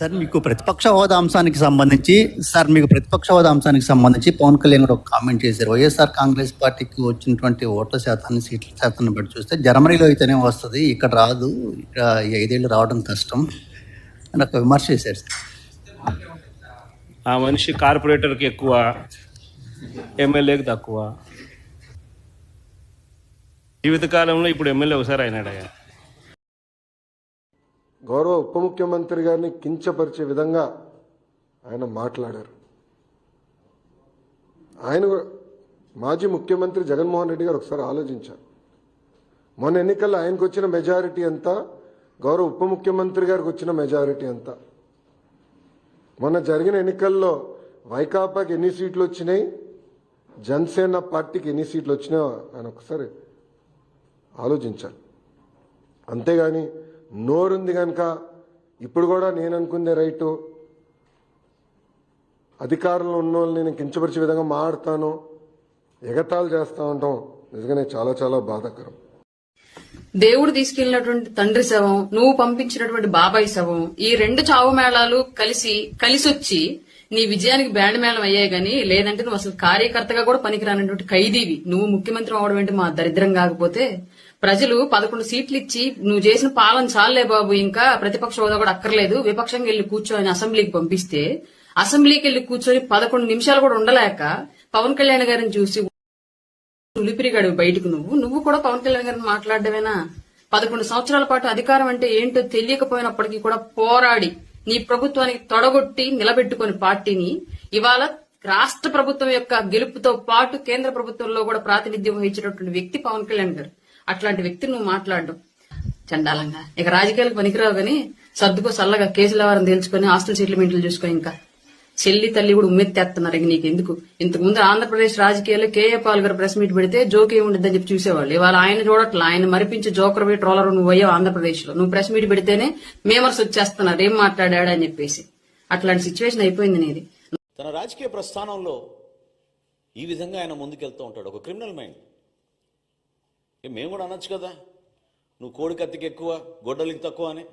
Sir మీకు ప్రతిపక్ష హోదా అంశానికి సంబంధించి పవన్ కళ్యాణ్ గారు ఒక కామెంట్ చేశారు. వైఎస్ఆర్ కాంగ్రెస్ పార్టీకి వచ్చినటువంటి ఓట్ల శాతాన్ని, సీట్ల శాతాన్ని బట్టి చూస్తే జర్మనీలో అయితేనే వస్తుంది, ఇక్కడ రాదు, ఇక్కడ 5 ఏళ్ళు రావడం కష్టం అని ఒక విమర్శ చేశారు సార్. ఆ మనిషి కార్పొరేటర్కి ఎక్కువ, ఎమ్మెల్యేకి తక్కువ. జీవితకాలంలో ఇప్పుడు ఎమ్మెల్యే ఒకసారి అయినాడయ్యా. గౌరవ ఉప ముఖ్యమంత్రి గారిని కించపరిచే విధంగా ఆయన మాట్లాడారు. ఆయన మాజీ ముఖ్యమంత్రి జగన్మోహన్ రెడ్డి గారు ఒకసారి ఆలోచించారు. మొన్న ఎన్నికల్లో ఆయనకు వచ్చిన మెజారిటీ ఎంత, గౌరవ ఉప ముఖ్యమంత్రి గారికి వచ్చిన మెజారిటీ ఎంత? మొన్న జరిగిన ఎన్నికల్లో వైకాపాకి ఎన్ని సీట్లు వచ్చినాయి, జనసేన పార్టీకి ఎన్ని సీట్లు వచ్చినాయో ఆయన ఒకసారి ఆలోచించాలి. అంతేగాని నోరుంది కనుక ఇప్పుడు కూడా నేను అనుకుందే రైటు, అధికారంలో ఉన్న వాళ్ళని నేను కించపరిచే విధంగా మాట్లాడతాను, ఎగతాళి చేస్తా ఉంటాం, నిజంగానే చాలా చాలా బాధాకరం. దేవుడు తీసుకెళ్లినటువంటి తండ్రి శవం, నువ్వు పంపించినటువంటి బాబాయ్ శవం, ఈ 2 చావు మేళాలు కలిసొచ్చి నీ విజయానికి బ్యాండ్ మేళం అయ్యాయి గానీ, లేదంటే నువ్వు అసలు కార్యకర్తగా కూడా పనికిరానటువంటి ఖైదీవి. నువ్వు ముఖ్యమంత్రి అవడం ఏంటి మా దరిద్రం కాకపోతే? ప్రజలు 11 సీట్లు ఇచ్చి నువ్వు చేసిన పాలన చాలే బాబు, ఇంకా ప్రతిపక్ష హోదా కూడా అక్కర్లేదు, విపక్షంగా వెళ్లి కూర్చొని అసెంబ్లీకి పంపిస్తే, అసెంబ్లీకి వెళ్లి కూర్చొని 11 నిమిషాలు కూడా ఉండలేక పవన్ కళ్యాణ్ గారిని చూసి ఉలిపిరిగాడు బయటకు. నువ్వు కూడా పవన్ కళ్యాణ్ గారిని మాట్లాడమేనా? 11 సంవత్సరాల పాటు అధికారం అంటే ఏంటో తెలియకపోయినప్పటికీ కూడా పోరాడి నీ ప్రభుత్వానికి తొడగొట్టి నిలబెట్టుకుని పార్టీని ఇవాళ రాష్ట్ర ప్రభుత్వం యొక్క గెలుపుతో పాటు కేంద్ర ప్రభుత్వంలో కూడా ప్రాతినిధ్యం వహించినటువంటి వ్యక్తి పవన్ కళ్యాణ్ గారు. అట్లాంటి వ్యక్తిని నువ్వు మాట్లాడడం చండాలంగా. ఇక రాజకీయాలకు పనికిరావు గానీ సర్దుకో, సల్లగా కేసుల వ్యవహారం తేల్చుకొని హాస్టల్ సెటిల్మెంట్లు చూసుకో. ఇంకా చెల్లి తల్లి కూడా ఉమ్మెత్తేస్తున్నారు. ఇక నీకెందుకు? ఇంతకుముందు ఆంధ్రప్రదేశ్ రాజకీయాల్లో కేఏ పాల్ గారు ప్రెస్ మీట్ పెడితే జోక్ ఏముండిద్దని చెప్పి చూసేవాళ్ళు. ఇవాళ ఆయన చూడట్లా, ఆయన మరిపించి జోకర్ పోయి ట్రోలర్ నువ్వు అయ్యావు ఆంధ్రప్రదేశ్ లో. నువ్వు ప్రెస్ మీట్ పెడితేనే మేమర్స్ వచ్చేస్తున్నారు ఏం మాట్లాడా అని చెప్పేసి. అట్లాంటి సిచ్యువేషన్ అయిపోయింది నీది. తన రాజకీయ ప్రస్థానంలో ఈ విధంగా ఆయన ముందుకెళ్తూ ఉంటాడు, ఒక క్రిమినల్ మైండ్. మేము కూడా అనొచ్చు కదా, నువ్వు కోడి కత్తికి ఎక్కువ, గొడ్డలికి తక్కువ అని.